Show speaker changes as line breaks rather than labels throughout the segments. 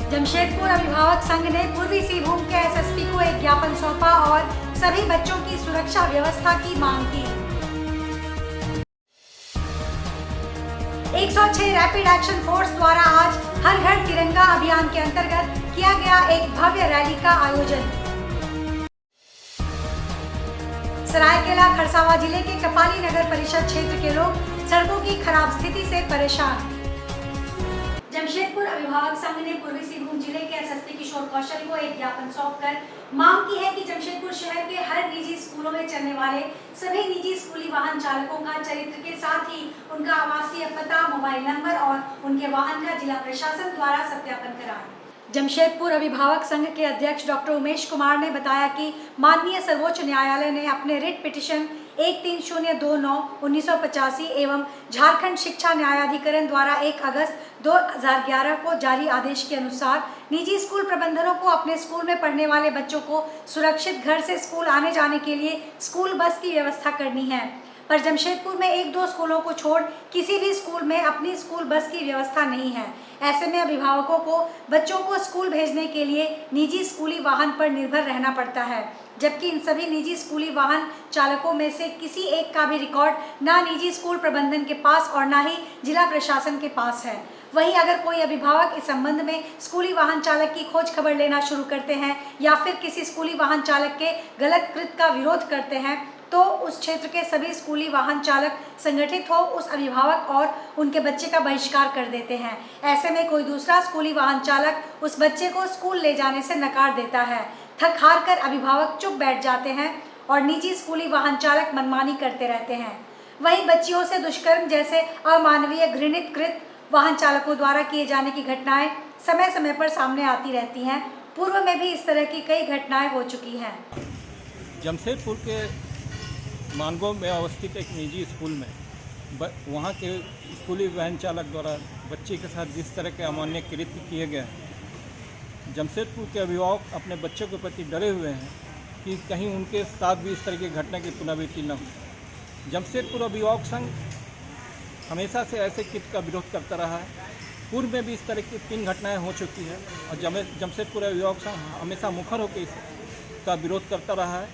जमशेदपुर अभिभावक संघ ने पूर्वी सिंहभूम के एसएसपी को एक ज्ञापन सौंपा और सभी बच्चों की सुरक्षा व्यवस्था की मांग की। 106 रैपिड एक्शन फोर्स द्वारा आज हर घर तिरंगा अभियान के अंतर्गत किया गया एक भव्य रैली का आयोजन। सरायकेला खरसावां जिले के कपाली नगर परिषद क्षेत्र के लोग सड़कों की खराब स्थिति से परेशान। जमशेदपुर अभिभावक संघ ने पूर्वी सिंहभूम जिले के एसएसपी किशोर कौशल को एक ज्ञापन सौंपकर मांग की है कि जमशेदपुर शहर के हर निजी स्कूलों में चलने वाले सभी निजी स्कूली वाहन चालकों का चरित्र के साथ ही उनका आवासीय पता, मोबाइल नंबर और उनके वाहन का जिला प्रशासन द्वारा सत्यापन कराएं। जमशेदपुर अभिभावक संघ के अध्यक्ष डॉक्टर उमेश कुमार ने बताया कि माननीय सर्वोच्च न्यायालय ने अपने रिट पिटीशन 13-029/1985 एवं झारखंड शिक्षा न्यायाधिकरण द्वारा 1 अगस्त 2011 को जारी आदेश के अनुसार निजी स्कूल प्रबंधनों को अपने स्कूल में पढ़ने वाले बच्चों को सुरक्षित घर से स्कूल आने जाने के लिए स्कूल बस की व्यवस्था करनी है। पर जमशेदपुर में 1-2 स्कूलों को छोड़ किसी भी स्कूल में अपनी स्कूल बस की व्यवस्था नहीं है। ऐसे में अभिभावकों को बच्चों को स्कूल भेजने के लिए निजी स्कूली वाहन पर निर्भर रहना पड़ता है, जबकि इन सभी निजी स्कूली वाहन चालकों में से किसी एक का भी रिकॉर्ड ना निजी स्कूल प्रबंधन के पास और ना ही जिला प्रशासन के पास है। वहीं अगर कोई अभिभावक इस संबंध में स्कूली वाहन चालक की खोज खबर लेना शुरू करते हैं या फिर किसी स्कूली वाहन चालक के गलत कृत्य का विरोध करते हैं तो उस क्षेत्र के सभी स्कूली वाहन चालक संगठित हो उस अभिभावक और उनके बच्चे का बहिष्कार कर देते हैं। ऐसे में कोई दूसरा स्कूली वाहन चालक उस बच्चे को स्कूल ले जाने से नकार देता है। थक हार कर अभिभावक चुप बैठ जाते हैं और निजी स्कूली वाहन चालक मनमानी करते रहते हैं। वहीं बच्चियों से दुष्कर्म जैसे अमानवीय घृणित कृत्य वाहन चालकों द्वारा किए जाने की घटनाएं समय समय पर सामने आती रहती हैं। पूर्व में भी इस तरह की कई घटनाएं हो चुकी हैं।
जमशेदपुर के मानगो में अवस्थित एक निजी स्कूल में वहाँ के स्कूली वैन चालक द्वारा बच्चे के साथ जिस तरह के अमान्य कृत्य किए गए हैं, जमशेदपुर के अभिभावक अपने बच्चों के प्रति डरे हुए हैं कि कहीं उनके साथ भी इस तरह की घटना की पुनरावृत्ति न हो। जमशेदपुर अभिभावक संघ हमेशा से ऐसे कृत्य का विरोध करता रहा है। पूर्व में भी इस तरह की 3 घटनाएं हो चुकी है और जमशेदपुर अभिभावक संघ हमेशा मुखर होकर इसका विरोध करता रहा है।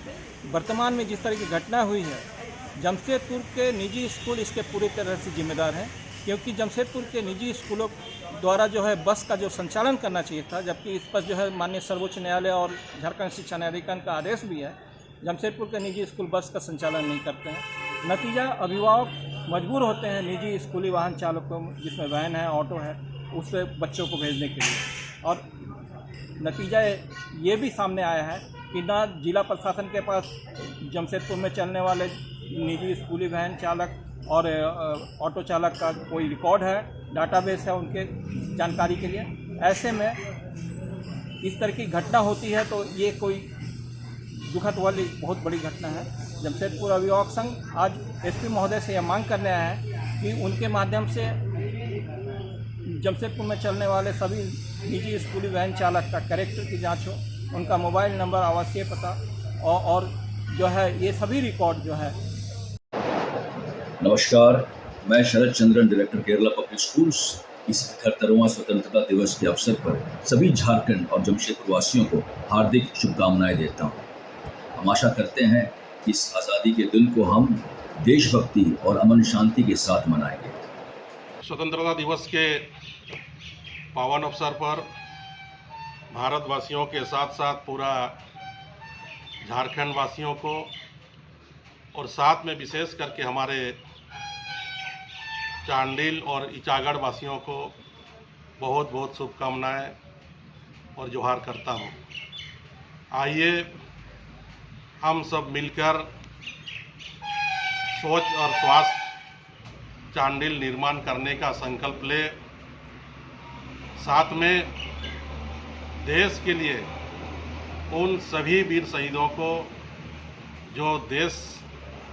वर्तमान में जिस तरह की घटना हुई है, जमशेदपुर के निजी स्कूल इसके पूरी तरह से जिम्मेदार हैं, क्योंकि जमशेदपुर के निजी स्कूलों द्वारा जो है बस का जो संचालन करना चाहिए था, जबकि इस पर जो है माननीय सर्वोच्च न्यायालय और झारखंड शिक्षा न्यायाधिकरण का आदेश भी है, जमशेदपुर के निजी स्कूल बस का संचालन नहीं करते हैं। नतीजा अभिभावक मजबूर होते हैं निजी स्कूली वाहन चालकों जिसमें वैन है, ऑटो है, उससे बच्चों को भेजने के लिए। और नतीजा ये भी सामने आया है कि ना जिला प्रशासन के पास जमशेदपुर में चलने वाले निजी स्कूली वैन चालक और ऑटो चालक का कोई रिकॉर्ड है, डाटाबेस है उनके जानकारी के लिए। ऐसे में इस तरह की घटना होती है तो ये कोई दुखद वाली बहुत बड़ी घटना है। जमशेदपुर अभिभावक संघ आज एसपी महोदय से यह मांग करने आया है कि उनके माध्यम से जमशेदपुर में चलने वाले सभी निजी स्कूली वैन चालक का कैरेक्टर की जांच हो, उनका मोबाइल नंबर, आवासीय पता और जो है ये सभी रिकॉर्ड जो है।
नमस्कार, मैं Sharad Chandran, director Kerala public schools. इस 71वां स्वतंत्रता दिवस के अवसर पर सभी झारखंड और जमशेदपुर वासियों को हार्दिक शुभकामनाएं देता हूं। हम आशा करते हैं कि इस आज़ादी के दिन को हम देशभक्ति और अमन शांति के साथ मनाएंगे।
स्वतंत्रता दिवस के पावन अवसर पर भारतवासियों के साथ साथ पूरा झारखंड वासियों को और साथ में विशेष करके हमारे चांडिल और इचागढ़ वासियों को बहुत बहुत शुभकामनाएं और जोहार करता हूं। आइए हम सब मिलकर स्वच्छ और स्वास्थ्य चांडिल निर्माण करने का संकल्प ले। साथ में देश के लिए उन सभी वीर शहीदों को जो देश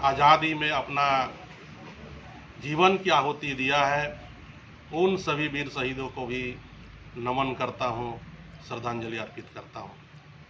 आज़ादी में अपना जीवन की आहुति दिया है, उन सभी वीर शहीदों को भी नमन करता हूं, श्रद्धांजलि अर्पित करता हूं।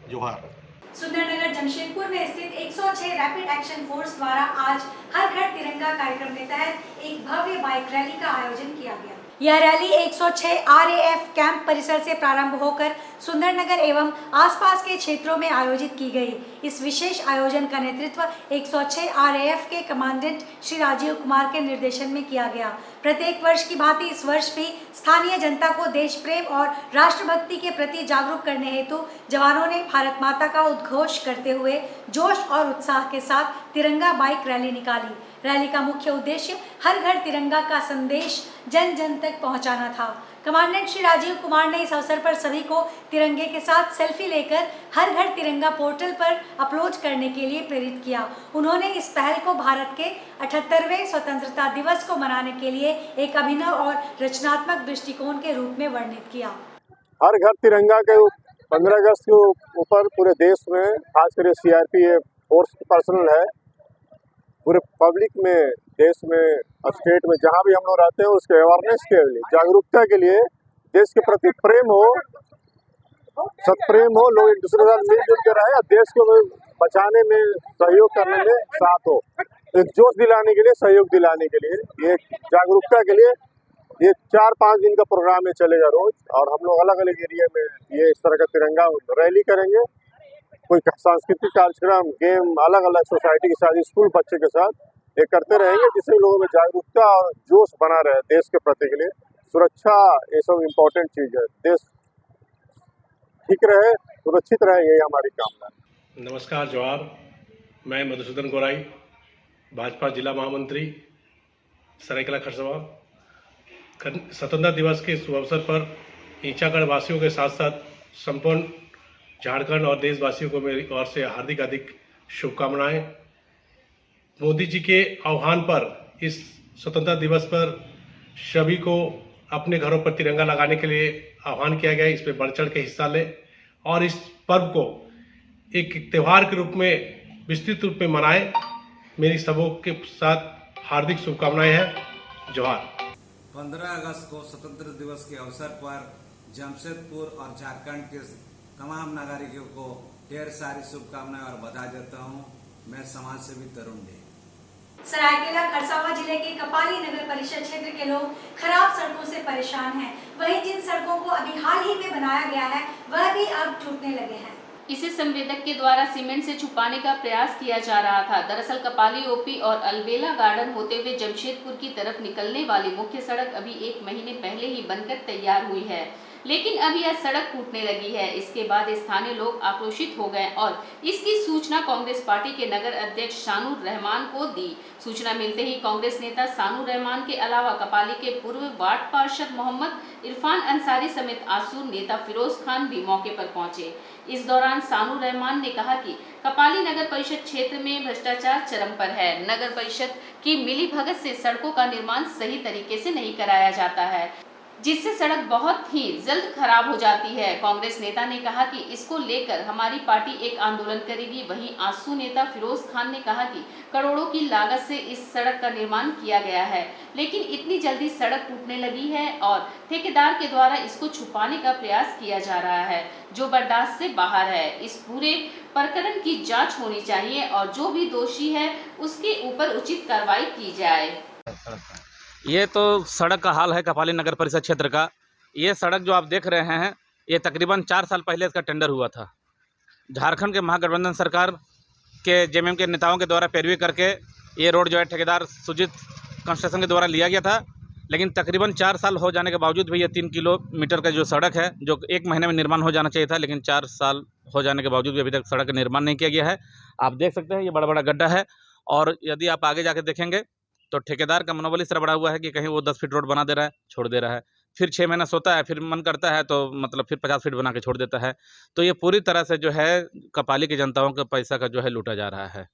जोहार।
सुंदरनगर जमशेदपुर में स्थित 106 रैपिड एक्शन फोर्स द्वारा आज हर घर तिरंगा कार्यक्रम के तहत एक भव्य बाइक रैली का आयोजन किया गया। यह रैली 106 RAF कैंप परिसर से प्रारंभ होकर सुंदरनगर एवं आसपास के क्षेत्रों में आयोजित की गई। इस विशेष आयोजन का नेतृत्व 106 RAF के कमांडेंट श्री राजीव कुमार के निर्देशन में किया गया। प्रत्येक वर्ष की भांति इस वर्ष भी स्थानीय जनता को देश प्रेम और राष्ट्रभक्ति के प्रति जागरूक करने हेतु जवानों ने भारत माता का उद्घोष करते हुए जोश और उत्साह के साथ तिरंगा बाइक रैली निकाली। रैली का मुख्य उद्देश्य हर घर तिरंगा का संदेश जन जन तक पहुंचाना था। कमांडेंट श्री राजीव कुमार ने इस अवसर पर सभी को तिरंगे के साथ सेल्फी लेकर हर घर तिरंगा पोर्टल पर अपलोड करने के लिए प्रेरित किया। उन्होंने इस पहल को भारत के 78वें स्वतंत्रता दिवस को मनाने के लिए एक अभिनव और रचनात्मक दृष्टिकोण के रूप में वर्णित किया।
हर घर तिरंगा के 15 अगस्त के ऊपर पूरे देश में खासकर CRPF फोर्स पर्सनल है, पूरे पब्लिक में, देश में, स्टेट में, जहाँ भी हम लोग रहते हैं उसके अवेयरनेस के लिए, जागरूकता के लिए, देश के प्रति प्रेम हो, सत्प्रेम हो, लोग एक दूसरे के साथ मिलजुल के रहे, देश को बचाने में सहयोग करने में साथ हो, एक जोश दिलाने के लिए, सहयोग दिलाने के लिए, ये जागरूकता के लिए ये 4-5 दिन का प्रोग्राम में चलेगा रोज। और हम लोग अलग अलग एरिया में ये इस तरह का तिरंगा रैली करेंगे, कोई सांस्कृतिक कार्यक्रम, गेम, अलग अलग सोसाइटी के साथ, स्कूल बच्चे के साथ ये करते रहेंगे, जिससे लोगों में जागरूकता और जोश बना रहे देश के प्रति के लिए। सुरक्षा ये सब इम्पोर्टेंट चीज़ है, देश ठीक रहे, सुरक्षित रहे, यही हमारी कामना है।
नमस्कार, जवाहर। मैं मधुसूदन गोराई, भाजपा जिला महामंत्री, सरायकला खरसवा। स्वतंत्रता दिवस के शुभ अवसर पर ईंचागढ़ वासियों के साथ साथ संपूर्ण झारखंड और देशवासियों को मेरी ओर से हार्दिक शुभकामनाएं। मोदी जी के आह्वान पर इस स्वतंत्रता दिवस पर सभी को अपने घरों पर तिरंगा लगाने के लिए आह्वान किया गया है। इस पर बढ़ चढ़ के हिस्सा लें और इस पर्व को एक त्यौहार के रूप में विस्तृत रूप में मनाएं। मेरी सबों के साथ हार्दिक शुभकामनाएं हैं। जोहार।
15 अगस्त को स्वतंत्र दिवस के अवसर पर जमशेदपुर और झारखंड के तमाम नागरिकों को ढेर सारी शुभकामनाएं और बधाई देता हूं। मैं समाज सेवी तरुण डे।
सरायकेला खरसावां जिले के कपाली नगर परिषद क्षेत्र के लोग खराब सड़कों से परेशान हैं। वहीं जिन सड़कों को अभी हाल ही में बनाया गया है वह भी अब टूटने लगे हैं।
इसे संवेदक के द्वारा सीमेंट से छुपाने का प्रयास किया जा रहा था। दरअसल कपाली ओपी और अलबेला गार्डन होते हुए जमशेदपुर की तरफ निकलने वाली मुख्य सड़क अभी 1 महीने पहले ही बनकर तैयार हुई है, लेकिन अब यह सड़क टूटने लगी है। इसके बाद स्थानीय लोग आक्रोशित हो गए और इसकी सूचना कांग्रेस पार्टी के नगर अध्यक्ष शानूर रहमान को दी। सूचना मिलते ही कांग्रेस नेता शानूर रहमान के अलावा कपाली के पूर्व वार्ड पार्षद मोहम्मद इरफान अंसारी समेत आसूर नेता फिरोज खान भी मौके पर पहुंचे। इस दौरान शानूर रहमान ने कहा कि कपाली नगर परिषद क्षेत्र में भ्रष्टाचार चरम पर है। नगर परिषद की मिलीभगत से सड़कों का निर्माण सही तरीके से नहीं कराया जाता है, जिससे सड़क बहुत ही जल्द खराब हो जाती है। कांग्रेस नेता ने कहा कि इसको लेकर हमारी पार्टी एक आंदोलन करेगी। वहीं आंसू नेता फिरोज खान ने कहा कि करोड़ों की लागत से इस सड़क का निर्माण किया गया है, लेकिन इतनी जल्दी सड़क टूटने लगी है और ठेकेदार के द्वारा इसको छुपाने का प्रयास किया जा रहा है, जो बर्दाश्त से बाहर है। इस पूरे प्रकरण की जाँच होनी चाहिए और जो भी दोषी है उसके ऊपर उचित कार्रवाई की जाए।
ये तो सड़क का हाल है कपाली नगर परिषद क्षेत्र का। ये सड़क जो आप देख रहे हैं ये तकरीबन 4 साल पहले इसका टेंडर हुआ था। झारखंड के महागठबंधन सरकार के जेएमएम के नेताओं के द्वारा पैरवी करके ये रोड जो है ठेकेदार सुजीत कंस्ट्रक्शन के द्वारा लिया गया था, लेकिन तकरीबन 4 साल हो जाने के बावजूद भी ये 3 किलोमीटर का जो सड़क है जो 1 महीने में निर्माण हो जाना चाहिए था, लेकिन 4 साल हो जाने के बावजूद भी अभी तक सड़क का निर्माण नहीं किया गया है। आप देख सकते हैं ये बड़ा बड़ा गड्ढा है और यदि आप आगे जाके देखेंगे तो ठेकेदार का मनोबल इस तरह बढ़ा हुआ है कि कहीं वो 10 फीट रोड बना दे रहा है, छोड़ दे रहा है, फिर 6 महीना सोता है, फिर मन करता है तो मतलब फिर 50 फीट बना के छोड़ देता है। तो ये पूरी तरह से जो है कपाली की जनताओं का पैसा का जो है लूटा जा रहा है।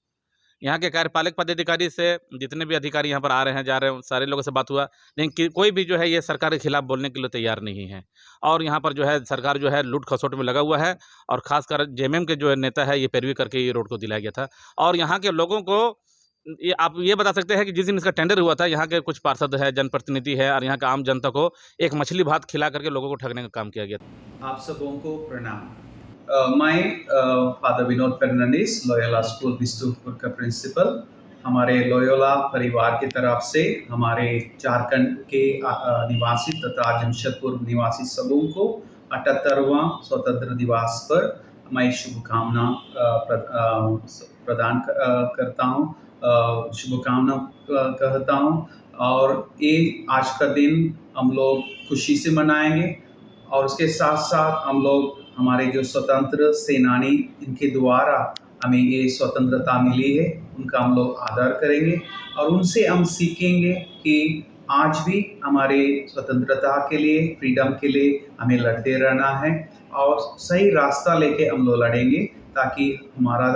यहाँ के कार्यपालक पदाधिकारी से जितने भी अधिकारी यहाँ पर आ रहे हैं जा रहे हैं सारे लोगों से बात हुआ, लेकिन कोई भी जो है ये सरकार के खिलाफ बोलने के लिए तैयार नहीं है। और यहाँ पर जो है सरकार जो है लूट खसोट में लगा हुआ है और खासकर जेएमएम के जो है नेता है ये पैरवी करके ये रोड को दिलाया गया था। और यहाँ के लोगों को ये आप ये बता सकते हैं कि जिस दिन इसका टेंडर हुआ था यहाँ के कुछ पार्षद है, जनप्रतिनिधि है और यहाँ का आम जनता को एक मछली भात खिला करके लोगों को ठगने का काम किया गया।
आप सबों को प्रणाम। My father Vinod Fernandez, Loyola School Bistupur का प्रिंसिपल। हमारे लोयोला परिवार की तरफ से हमारे झारखंड के निवासी तथा जमशेदपुर निवासी सबों को 78वां स्वतंत्रता दिवस पर मैं शुभकामना प्रदान करता हूँ, शुभकामना कहता हूँ। और ये आज का दिन हम लोग खुशी से मनाएंगे और उसके साथ साथ हम लोग हमारे जो स्वतंत्र सेनानी इनके द्वारा हमें ये स्वतंत्रता मिली है उनका हम लोग आदर करेंगे और उनसे हम सीखेंगे कि आज भी हमारे स्वतंत्रता के लिए, फ्रीडम के लिए हमें लड़ते रहना है और सही रास्ता लेके हम लोग लड़ेंगे ताकि हमारा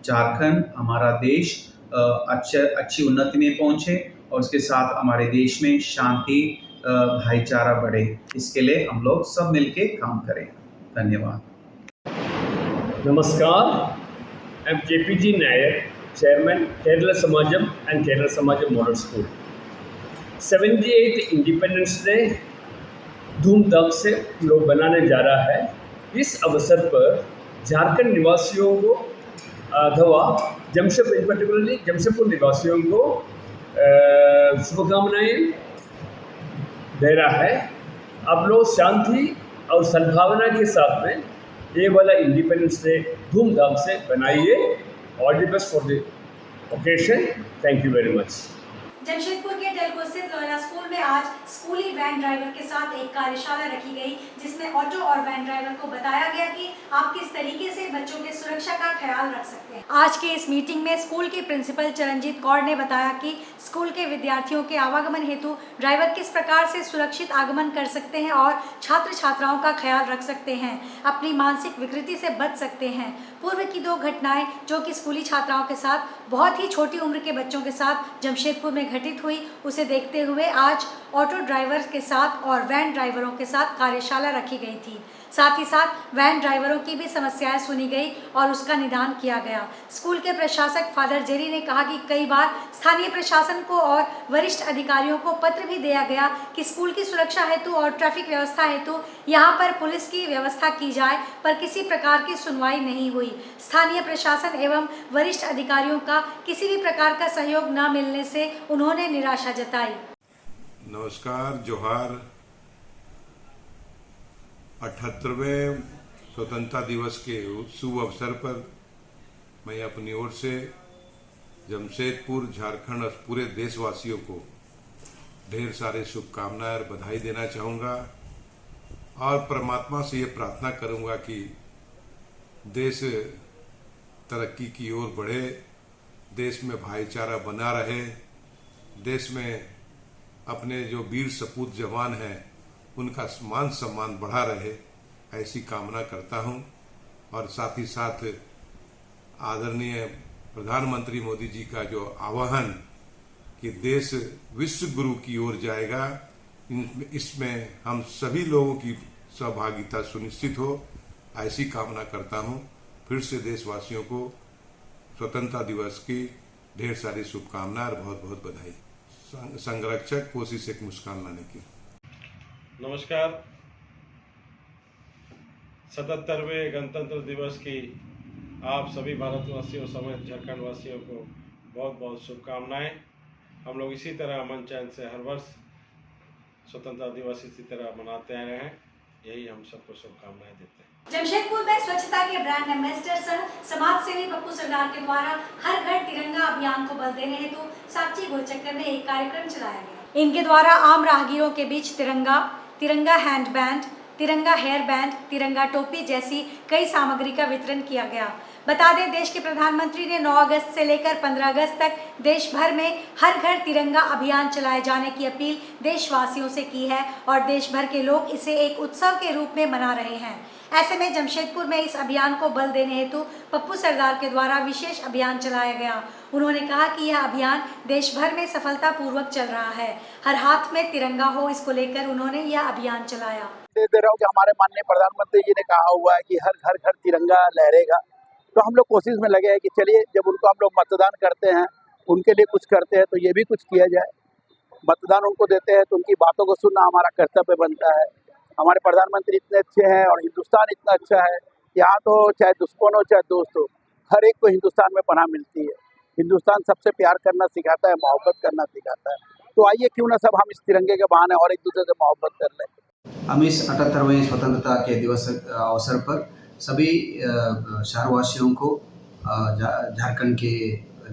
झारखंड, हमारा देश अच्छी उन्नति में पहुंचे और उसके साथ हमारे देश में शांति, भाईचारा बढ़े। इसके लिए हम लोग सब मिलके काम करें। धन्यवाद।
Namaskar, I am KPG Nair, Chairman, Kerala Samajam and Kerala Samajam Model School. 78th Independence Day धूमधाम से लोग बनाने जा रहा है। इस अवसर पर झारखंड निवासियों को अथवा जमशेदपुर, पर्टिकुलरली जमशेदपुर निवासियों को शुभकामनाएं दे रहा है। आप लोग शांति और सद्भावना के साथ में ये वाला इंडिपेंडेंस डे धूमधाम से बनाइए। All the best for the occasion. Thank you very much.
Jamshedpur के डेलको स्थित लोयोला स्कूल में आज स्कूली वैन ड्राइवर के साथ एक कार्यशाला रखी गई, जिसमें ऑटो और वैन ड्राइवर को बताया गया कि आप किस तरीके से बच्चों की सुरक्षा का ख्याल रख सकते हैं। आज के इस मीटिंग में स्कूल की प्रिंसिपल चरणजीत कौर ने बताया कि स्कूल के विद्यार्थियों के आवागमन हेतु ड्राइवर किस प्रकार से सुरक्षित आगमन कर सकते हैं और छात्र छात्राओं का ख्याल रख सकते हैं, अपनी मानसिक विकृति से बच सकते हैं। पूर्व की 2 घटनाएं जो कि स्कूली छात्राओं के साथ, बहुत ही छोटी उम्र के बच्चों के साथ जमशेदपुर में घटित हुई, उसे देखते हुए आज ऑटो ड्राइवर के साथ और वैन ड्राइवरों के साथ कार्यशाला रखी गई थी। साथ ही साथ वैन ड्राइवरों की भी समस्याएं सुनी गई और उसका निदान किया गया। स्कूल के प्रशासक फादर जेरी ने कहा कि कई बार स्थानीय प्रशासन को और वरिष्ठ अधिकारियों को पत्र भी दिया गया कि स्कूल की सुरक्षा हेतु और ट्रैफिक व्यवस्था हेतु यहाँ पर पुलिस की व्यवस्था की जाए, पर किसी प्रकार की सुनवाई नहीं हुई। स्थानीय प्रशासन एवं वरिष्ठ अधिकारियों का किसी भी प्रकार का सहयोग न मिलने से उन्होंने निराशा जताई।
नमस्कार, जोहार। 78वें स्वतंत्रता दिवस के शुभ अवसर पर मैं अपनी ओर से जमशेदपुर, झारखंड और पूरे देशवासियों को ढेर सारे शुभकामनाएं और बधाई देना चाहूँगा और परमात्मा से ये प्रार्थना करूँगा कि देश तरक्की की ओर बढ़े, देश में भाईचारा बना रहे, देश में अपने जो वीर सपूत जवान हैं उनका मान सम्मान बढ़ा रहे, ऐसी कामना करता हूं। और साथ ही साथ आदरणीय प्रधानमंत्री मोदी जी का जो आह्वान कि देश विश्व गुरु की ओर जाएगा, इसमें हम सभी लोगों की सहभागिता सुनिश्चित हो, ऐसी कामना करता हूं। फिर से देशवासियों को स्वतंत्रता दिवस की ढेर सारी शुभकामनाएं और बहुत बहुत बधाई। संरक्षक कोशिश एक मुस्कान लाने की।
नमस्कार। 77वें गणतंत्र दिवस की आप सभी भारतवासियों समेत झारखंड वासियों को बहुत बहुत शुभकामनाएं। हम लोग इसी तरह अमन चैन से हर वर्ष स्वतंत्रता दिवस इसी तरह मनाते आए हैं, यही हम सबको शुभकामनाएं देते हैं।
जमशेदपुर में स्वच्छता के ब्रांड एम्बेसडर सह समाज सेवी पप्पू सरदार के द्वारा हर घर तिरंगा अभियान को बल देने हेतु साक्षी गोलचक्कर में एक कार्यक्रम चलाया गया। इनके द्वारा आम राहगीरों के बीच तिरंगा हैंड बैंड, तिरंगा हेयर बैंड, तिरंगा टोपी जैसी कई सामग्री का वितरण किया गया। बता दें, देश के प्रधानमंत्री ने 9 अगस्त से लेकर 15 अगस्त तक देश भर में हर घर तिरंगा अभियान चलाए जाने की अपील देशवासियों से की है और देश भर के लोग इसे एक उत्सव के रूप में मना रहे हैं। ऐसे में जमशेदपुर में इस अभियान को बल देने हेतु पप्पू सरदार के द्वारा विशेष अभियान चलाया गया। उन्होंने कहा कि यह अभियान देश भर में सफलतापूर्वक चल रहा है। हर हाथ में तिरंगा हो, इसको लेकर उन्होंने यह अभियान चलाया।
दे रहा हूँ कि हमारे माननीय प्रधानमंत्री जी ने कहा हुआ है कि हर घर तिरंगा लहरेगा, तो हम लोग कोशिश में लगे हैं कि चलिए जब उनको हम लोग मतदान करते हैं, उनके लिए कुछ करते हैं, तो ये भी कुछ किया जाए। मतदान उनको देते हैं तो उनकी बातों को सुनना हमारा कर्तव्य बनता है। हमारे प्रधानमंत्री इतने अच्छे हैं और हिंदुस्तान इतना अच्छा है, यहाँ तो चाहे दुश्मन हो चाहे दोस्त हो, हर एक को हिंदुस्तान में पनाह मिलती है। हिंदुस्तान सबसे प्यार करना सिखाता है, मोहब्बत करना सिखाता है। तो आइए क्यों ना सब हम इस तिरंगे के बहाने और एक दूसरे से मोहब्बत कर लें।
हम इस 78वें स्वतंत्रता के दिवस अवसर पर सभी शहरवासियों को, झारखंड के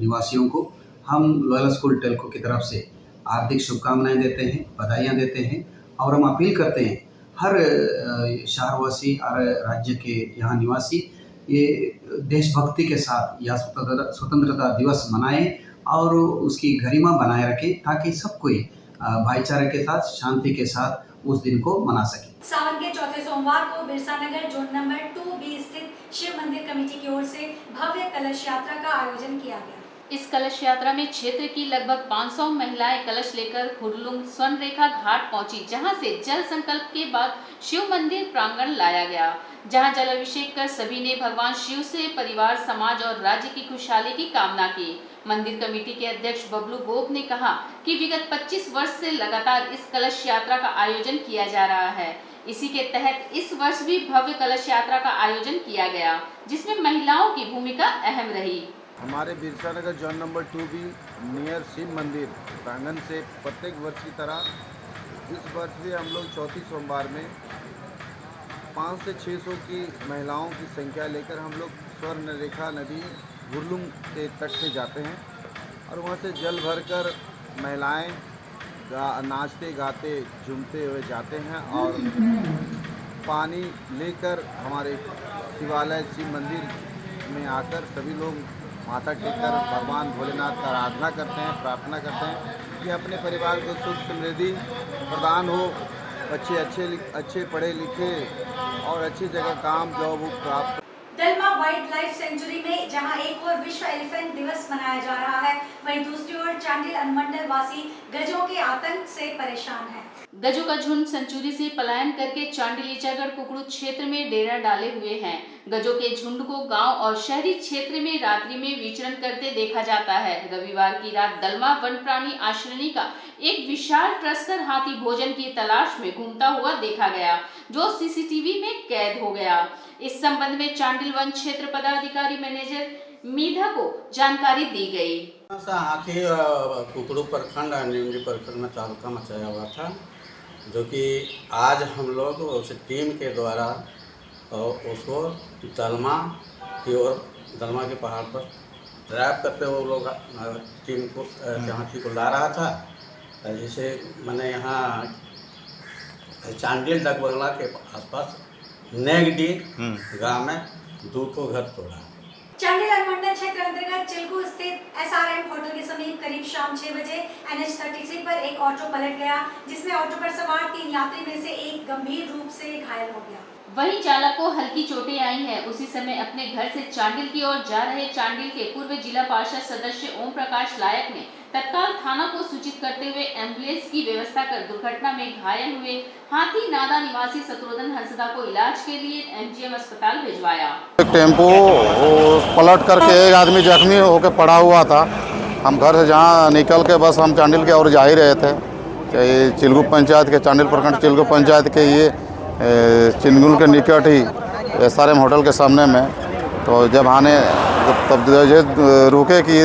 निवासियों को हम लॉयल स्कूल टेल्को की तरफ से हार्दिक शुभकामनाएं देते हैं, बधाइयाँ देते हैं और हम अपील करते हैं हर शहरवासी और राज्य के यहाँ निवासी ये देशभक्ति के साथ यह स्वतंत्रता दिवस मनाएं और उसकी गरिमा बनाए रखें ताकि सब कोई भाईचारे के साथ, शांति के साथ उस दिन को मना सके।
सावन के चौथे सोमवार को Birsa Nagar zone number 2B स्थित शिव मंदिर कमेटी की ओर से भव्य कलश यात्रा का आयोजन किया गया।
इस कलश यात्रा में क्षेत्र की लगभग 500 महिलाएं कलश लेकर हुरलुंग स्वर्ण रेखा घाट पहुंची, जहां से जल संकल्प के बाद शिव मंदिर प्रांगण लाया गया, जहां जल अभिषेक कर सभी ने भगवान शिव से परिवार, समाज और राज्य की खुशहाली की कामना की। मंदिर कमेटी के अध्यक्ष बबलू गोप ने कहा कि विगत 25 वर्ष से लगातार इस कलश यात्रा का आयोजन किया जा रहा है। इसी के तहत इस वर्ष भी भव्य कलश यात्रा का आयोजन किया गया, जिसमें महिलाओं की भूमिका अहम रही।
हमारे Birsa Nagar zone number 2B near Shiv मंदिर प्रांगण से प्रत्येक वर्ष की तरह इस वर्ष भी हम लोग चौथी सोमवार में 500 से 600 की महिलाओं की संख्या लेकर हम लोग स्वर्ण रेखा नदी हुरलुंग के तट से जाते हैं और वहाँ से जल भरकर महिलाएं नाचते गाते झूमते हुए जाते हैं और पानी लेकर हमारे शिवालय शिव मंदिर में आकर सभी लोग माथा टेककर भगवान भोलेनाथ का आराधना करते हैं, प्रार्थना करते हैं कि अपने परिवार को सुख समृद्धि प्रदान हो, बच्चे अच्छे पढ़े लिखे और अच्छी जगह काम जॉब प्राप्त।
दलमा वाइल्ड लाइफ सेंचुरी में जहां एक और विश्व एलिफेंट दिवस मनाया जा रहा है, वहीं दूसरी ओर चांडिल अनुमंडल वासी गजों के आतंक से परेशान हैं।
गजों का झुंड सेंचुरी से पलायन करके चांडिल ईचागढ़ कुकड़ू क्षेत्र में डेरा डाले हुए हैं। गजों के झुंड को गांव और शहरी क्षेत्र में रात्रि में विचरण करते देखा जाता है। रविवार की रात दलमा वन प्राणी आश्रयणी का एक विशाल ट्रस्कर हाथी भोजन की तलाश में घूमता हुआ देखा गया, जो सीसीटीवी में कैद हो गया। इस संबंध में चांडिल वन क्षेत्र पदाधिकारी मैनेजर मीधा को जानकारी दी गई।
हाथी कुकड़ू प्रखंड न्यूनजी प्रखंड में तहलका मचाया हुआ था, जो कि आज हम लोग उस टीम के द्वारा उसको दलमा की ओर, दलमा के पहाड़ पर ड्राइव करते हुए लोग टीम को हाथी को ला रहा था, जिसे मैंने यहाँ चांडिल डक बंगला के आसपास नेगडी गांव में 2 को घर तोड़ा।
चांडिल अनुमंडल क्षेत्र अंतर्गत चिल्कू स्थित SRM होटल के समीप करीब शाम 6 बजे NH33 पर एक ऑटो पलट गया, जिसमें ऑटो पर सवार 3 यात्री में से एक गंभीर रूप से घायल हो गया।
वहीं चालक को हल्की चोटें आई हैं। उसी समय अपने घर से चांडिल की ओर जा रहे चांडिल के पूर्व जिला पार्षद सदस्य ओम प्रकाश लायक ने तत्काल थाना को सूचित करते हुए एम्बुलेंस की व्यवस्था कर दुर्घटना में घायल हुए हाथी नादा निवासी शत्रुघ्न हंसदा को इलाज के लिए MGM अस्पताल भिजवाया।
टेम्पो पलट करके एक आदमी जख्मी होकर पड़ा हुआ था। हम घर से जहाँ निकल के बस हम चांडिल की ओर जा ही रहे थे। चिल्गू पंचायत के, चांडिल प्रखंड चिल्गू पंचायत के ये चिंगुल के निकट ही SRM होटल के सामने में, तो जब आने तब रुके कि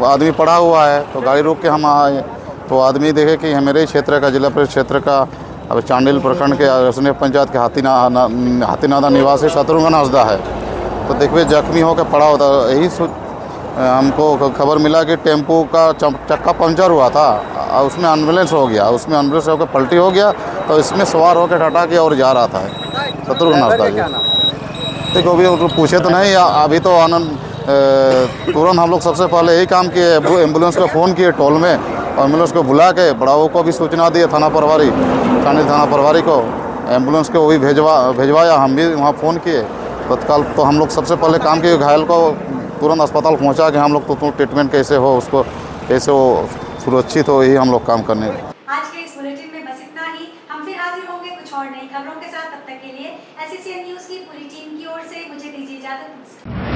आदमी पड़ा हुआ है, तो गाड़ी रोक के हम आए तो आदमी देखे कि मेरे क्षेत्र का, जिला परिषद क्षेत्र का, अब चांडिल प्रखंड के उसने पंचायत के हाथीनादा निवासी शत्रुघ्न हंसदा है। तो देखिए जख्मी होकर पड़ा होता, यही हमको खबर मिला कि टेम्पो का चक्का पंचर हुआ था, उसमें एम्बुलेंस हो गया, उसमें एम्बुलेंस होकर पलटी हो गया, तो इसमें सवार होकर टाटा की ओर जा रहा था शत्रुघ्न हंसदा जी। देखो अभी पूछे तो नहीं, अभी तो आनंद तुरंत हम लोग सबसे पहले यही काम किए, एम्बुलेंस को फ़ोन किए टोल में, और एम्बुलेंस को बुला के बड़ाओं को भी सूचना दी, थाना प्रभारी, चांडिल थाना प्रभारी को एम्बुलेंस को वही भेजवाया। हम भी वहाँ फ़ोन किए तत्काल, तो हम लोग सबसे पहले काम किए, घायल को तुरंत अस्पताल पहुँचा के हम लोग तो ट्रीटमेंट कैसे हो, उसको कैसे वो सुरक्षित हो, यही हम लोग काम करने।
आज के इस बुलेटिन में बस इतना ही। हम फिर हाजिर होंगे कुछ और नई खबरों के साथ। तब तक के लिए SCCN न्यूज़ की पूरी टीम की ओर से मुझे दीजिए इजाजत।